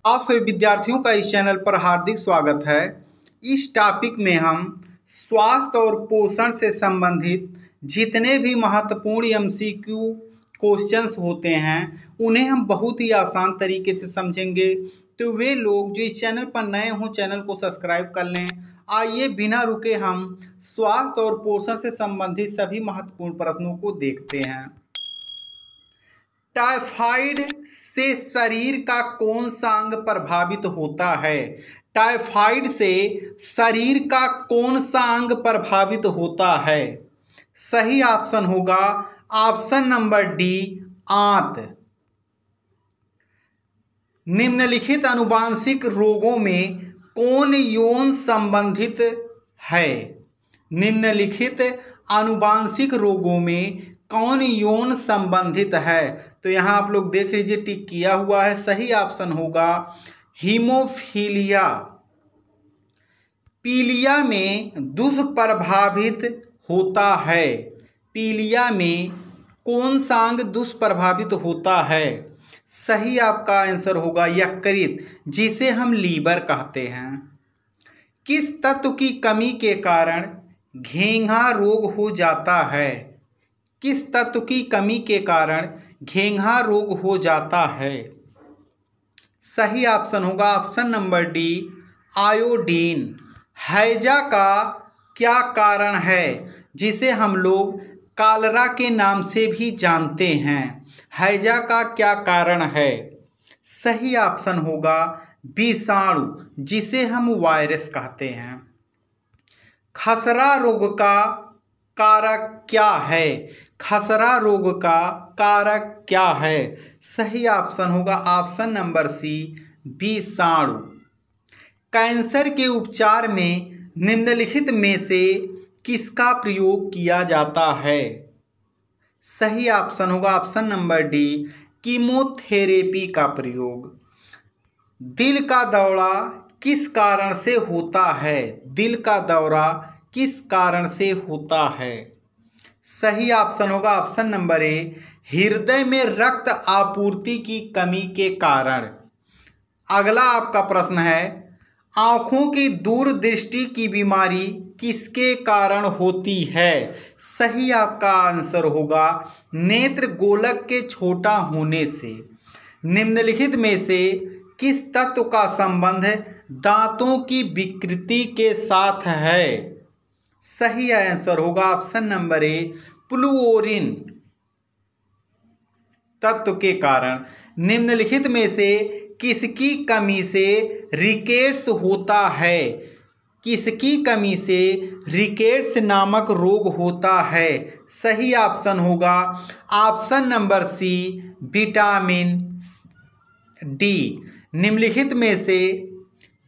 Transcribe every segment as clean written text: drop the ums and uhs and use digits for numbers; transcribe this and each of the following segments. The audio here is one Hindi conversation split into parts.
आप सभी विद्यार्थियों का इस चैनल पर हार्दिक स्वागत है। इस टॉपिक में हम स्वास्थ्य और पोषण से संबंधित जितने भी महत्वपूर्ण एमसीक्यू क्वेश्चंस होते हैं उन्हें हम बहुत ही आसान तरीके से समझेंगे। तो वे लोग जो इस चैनल पर नए हों चैनल को सब्सक्राइब कर लें। आइए बिना रुके हम स्वास्थ्य और पोषण से संबंधित सभी महत्वपूर्ण प्रश्नों को देखते हैं। टाइफाइड से शरीर का कौन सा अंग प्रभावित होता है? टाइफाइड से शरीर का कौन सा अंग प्रभावित होता है? सही ऑप्शन होगा ऑप्शन नंबर डी, आंत। निम्नलिखित आनुवांशिक रोगों में कौन यौन संबंधित है? निम्नलिखित आनुवांशिक रोगों में कौन यौन संबंधित है? तो यहाँ आप लोग देख लीजिए, टिक किया हुआ है। सही ऑप्शन होगा हीमोफीलिया। पीलिया में दुष्प्रभावित होता है। पीलिया में कौन सा अंग दुष्प्रभावित होता है? सही आपका आंसर होगा यकृत, जिसे हम लीवर कहते हैं। किस तत्व की कमी के कारण घेंघा रोग हो जाता है? किस तत्व की कमी के कारण घेंघा रोग हो जाता है? सही ऑप्शन होगा ऑप्शन नंबर डी, आयोडीन। हैजा का क्या कारण है, जिसे हम लोग कॉलरा के नाम से भी जानते हैं? हैजा का क्या कारण है? सही ऑप्शन होगा विषाणु, जिसे हम वायरस कहते हैं। खसरा रोग का कारक क्या है? खसरा रोग का कारक क्या है? सही ऑप्शन होगा ऑप्शन नंबर सी, विषाणु। कैंसर के उपचार में निम्नलिखित में से किसका प्रयोग किया जाता है? सही ऑप्शन होगा ऑप्शन नंबर डी, कीमोथेरेपी का प्रयोग। दिल का दौरा किस कारण से होता है? दिल का दौरा किस कारण से होता है? सही ऑप्शन होगा ऑप्शन नंबर ए, हृदय में रक्त आपूर्ति की कमी के कारण। अगला आपका प्रश्न है, आंखों की दूरदृष्टि की बीमारी किसके कारण होती है? सही आपका आंसर होगा नेत्र गोलक के छोटा होने से। निम्नलिखित में से किस तत्व का संबंध दांतों की विकृति के साथ है? सही आंसर होगा ऑप्शन नंबर ए, फ्लूओरिन तत्व के कारण। निम्नलिखित में से किसकी कमी से रिकेट्स होता है? किसकी कमी से रिकेट्स नामक रोग होता है? सही ऑप्शन होगा option number C, vitamin D. निम्नलिखित में से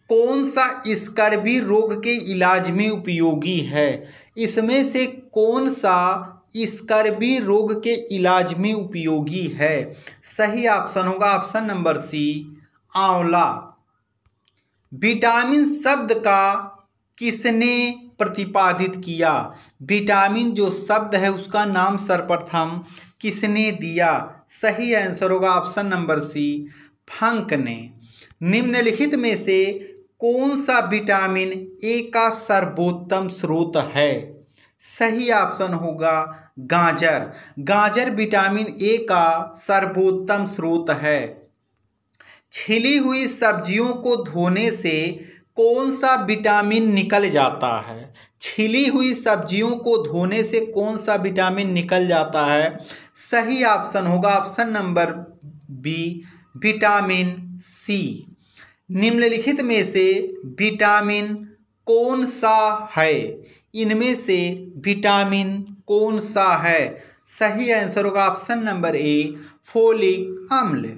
कौन सा स्कर्वी रोग के इलाज में उपयोगी है? इसमें से कौन सा स्कर्वी रोग के इलाज में उपयोगी है? सही ऑप्शन होगा ऑप्शन नंबर सी, आंवला। विटामिन शब्द का किसने प्रतिपादित किया? विटामिन जो शब्द है उसका नाम सर्वप्रथम किसने दिया? सही आंसर होगा ऑप्शन नंबर सी, फंक ने। निम्नलिखित में से कौन सा विटामिन ए का सर्वोत्तम स्रोत है? सही ऑप्शन होगा गाजर। गाजर विटामिन ए का सर्वोत्तम स्रोत है। छिली हुई सब्जियों को धोने से कौन सा विटामिन निकल जाता है? छिली हुई सब्जियों को धोने से कौन सा विटामिन निकल जाता है? सही ऑप्शन होगा option number B, vitamin C. निम्नलिखित में से विटामिन कौन सा है? इनमें से विटामिन कौन सा है? सही आंसर होगा ऑप्शन नंबर ए, फोलिक अम्ल।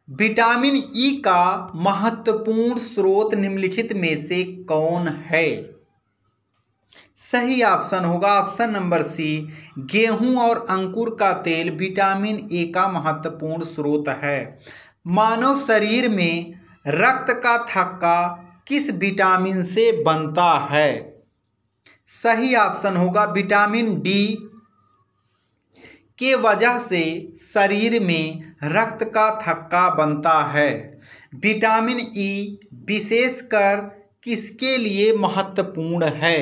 विटामिन ई का महत्वपूर्ण स्रोत निम्नलिखित में से कौन है? सही ऑप्शन होगा ऑप्शन नंबर सी, गेहूं और अंकुर का तेल विटामिन ए का महत्वपूर्ण स्रोत है। मानव शरीर में रक्त का थक्का किस विटामिन से बनता है? सही ऑप्शन होगा विटामिन डी के वजह से शरीर में रक्त का थक्का बनता है। विटामिन ई विशेषकर किसके लिए महत्वपूर्ण है?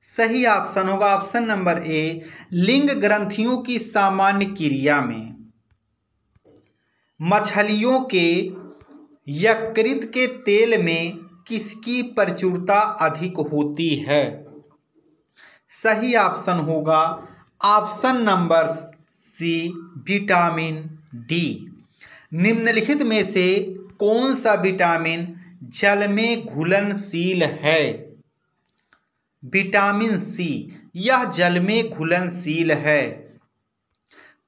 सही ऑप्शन होगा ऑप्शन नंबर ए, लिंग ग्रंथियों की सामान्य क्रिया में। मछलियों के यकृत के तेल में किसकी प्रचुरता अधिक होती है? सही ऑप्शन होगा option number C, vitamin D. निम्नलिखित में से कौन सा विटामिन जल में घुलनशील है? विटामिन सी, यह जल में घुलनशील है।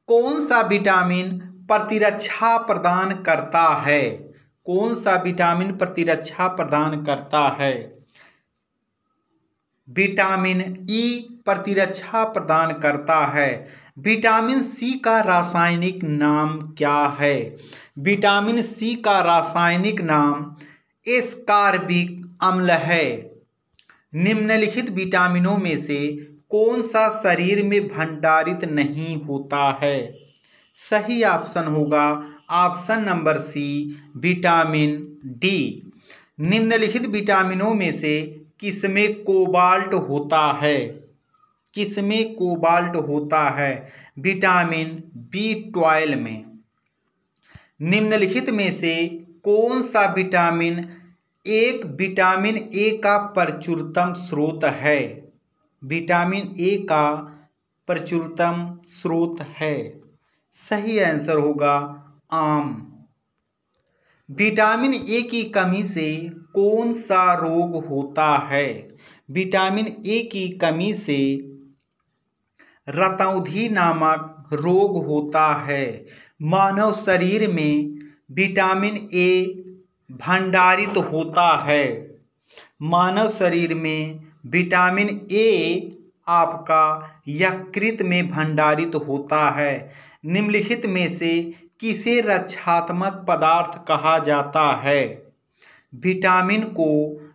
कौन सा विटामिन प्रतिरक्षा प्रदान करता है? कौन सा विटामिन प्रतिरक्षा प्रदान करता है? विटामिन ई प्रतिरक्षा प्रदान करता है। विटामिन सी का रासायनिक नाम क्या है? विटामिन सी का रासायनिक नाम एस्कॉर्बिक अम्ल है। निम्नलिखित विटामिनों में से कौन सा शरीर में भंडारित नहीं होता है? सही ऑप्शन होगा option number C, vitamin D. निम्नलिखित विटामिनों में से किसमें कोबाल्ट होता है? किसमें कोबाल्ट होता है? विटामिन बी12 में। निम्नलिखित में से कौन सा विटामिन एक विटामिन ए का प्रचुरतम स्रोत है? विटामिन ए का प्रचुरतम स्रोत है। सही आंसर होगा आम। विटामिन ए की कमी से कौन सा रोग होता है? विटामिन ए की कमी से रतौंधी नामक रोग होता है। मानव शरीर में विटामिन ए भंडारित होता है। मानव शरीर में विटामिन ए आपका यकृत में भंडारित होता है। निम्नलिखित में से किसे रक्षात्मक पदार्थ कहा जाता है? विटामिन को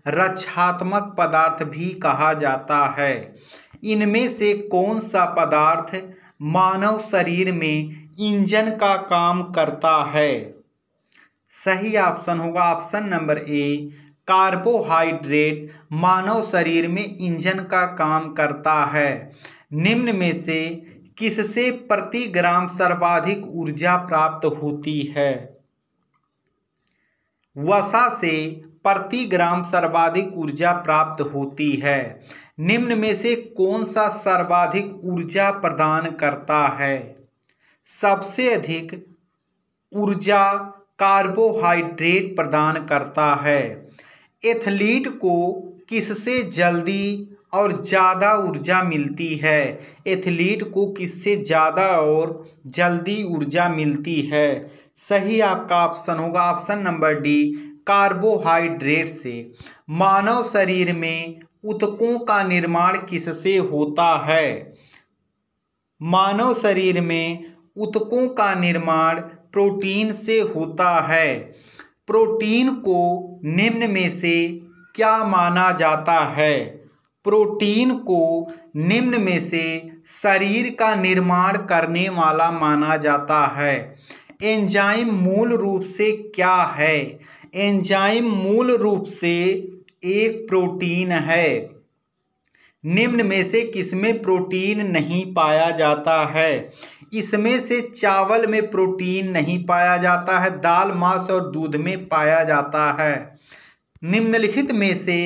रक्षात्मक पदार्थ भी कहा जाता है। इनमें से कौन सा पदार्थ मानव शरीर में इंजन का काम करता है? सही ऑप्शन होगा ऑप्शन नंबर ए, कार्बोहाइड्रेट मानव शरीर में इंजन का काम करता है। निम्न में से किससे प्रति ग्राम सर्वाधिक ऊर्जा प्राप्त होती है? वसा से प्रति ग्राम सर्वाधिक ऊर्जा प्राप्त होती है। निम्न में से कौन सा सर्वाधिक ऊर्जा प्रदान करता है? सबसे अधिक ऊर्जा कार्बोहाइड्रेट प्रदान करता है। एथलीट को किससे जल्दी और ज़्यादा ऊर्जा मिलती है? एथलीट को किससे ज़्यादा और जल्दी ऊर्जा मिलती है? सही आपका ऑप्शन होगा ऑप्शन नंबर डी, कार्बोहाइड्रेट से। मानव शरीर में ऊतकों का निर्माण किससे होता है? मानव शरीर में ऊतकों का निर्माण प्रोटीन से होता है। प्रोटीन को निम्न में से क्या माना जाता है? प्रोटीन को निम्न में से शरीर का निर्माण करने वाला माना जाता है। एंजाइम मूल रूप से क्या है? एंजाइम मूल रूप से एक प्रोटीन है। निम्न में से किसमें प्रोटीन नहीं पाया जाता है? इसमें से चावल में प्रोटीन नहीं पाया जाता है, दाल, मांस और दूध में पाया जाता है। निम्नलिखित में से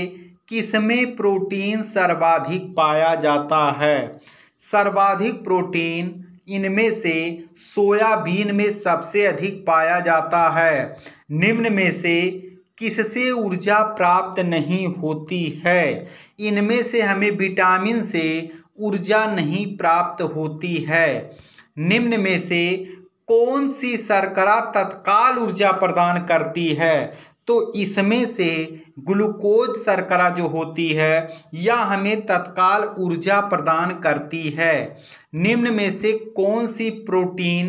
किसमें प्रोटीन सर्वाधिक पाया जाता है? सर्वाधिक प्रोटीन इनमें से सोयाबीन में सबसे अधिक पाया जाता है। निम्न में से किससे ऊर्जा प्राप्त नहीं होती है? इनमें से हमें विटामिन से ऊर्जा नहीं प्राप्त होती है। निम्न में से कौन सी शर्करा तत्काल ऊर्जा प्रदान करती है? तो इसमें से ग्लूकोज शर्करा जो होती है यह हमें तत्काल ऊर्जा प्रदान करती है। निम्न में से कौन सी प्रोटीन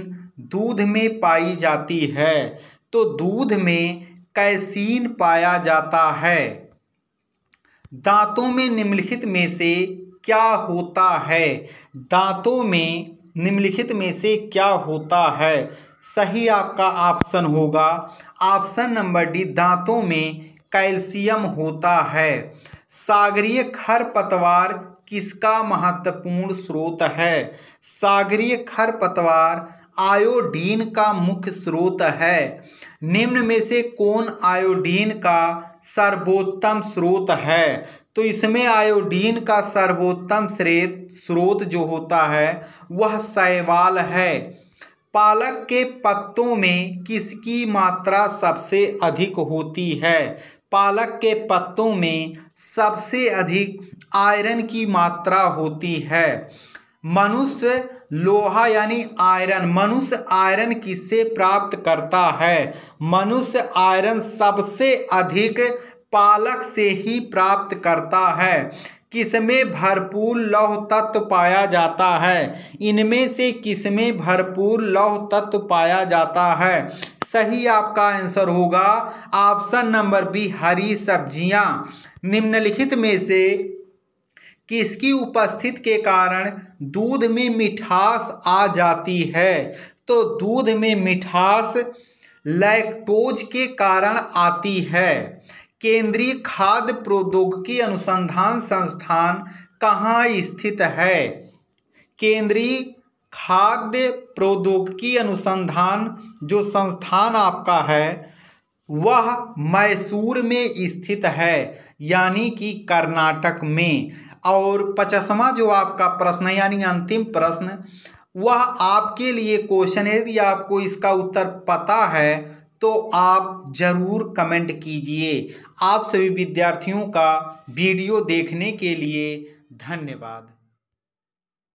दूध में पाई जाती है? तो दूध में कैसीन पाया जाता है। दांतों में निम्नलिखित में से क्या होता है? दांतों में निम्नलिखित में से क्या होता है? सही आपका ऑप्शन होगा ऑप्शन नंबर डी, दांतों में कैल्शियम होता है। सागरीय खरपतवार किसका महत्वपूर्ण स्रोत है? सागरीय खरपतवार आयोडीन का मुख्य स्रोत है। निम्न में से कौन आयोडीन का सर्वोत्तम स्रोत है? तो इसमें आयोडीन का सर्वोत्तम स्रोत जो होता है वह शैवाल है। पालक के पत्तों में किसकी मात्रा सबसे अधिक होती है? पालक के पत्तों में सबसे अधिक आयरन की मात्रा होती है। मनुष्य लोहा यानी आयरन, मनुष्य आयरन किससे प्राप्त करता है? मनुष्य आयरन सबसे अधिक पालक से ही प्राप्त करता है। किसमें भरपूर लौह तत्व पाया जाता है? इनमें से किसमें भरपूर लौह तत्व पाया जाता है? सही आपका आंसर होगा ऑप्शन नंबर बी, हरी सब्जियां। निम्नलिखित में से किसकी उपस्थिति के कारण दूध में मिठास आ जाती है? तो दूध में मिठास लैक्टोज के कारण आती है। केंद्रीय खाद्य प्रौद्योगिकी अनुसंधान संस्थान कहाँ स्थित है? केंद्रीय खाद्य प्रौद्योगिकी अनुसंधान जो संस्थान आपका है वह मैसूर में स्थित है, यानी कि कर्नाटक में। और 50वां जो आपका प्रश्न है यानी अंतिम प्रश्न, वह आपके लिए क्वेश्चन है। यदि आपको इसका उत्तर पता है तो आप जरूर कमेंट कीजिए। आप सभी विद्यार्थियों का वीडियो देखने के लिए धन्यवाद।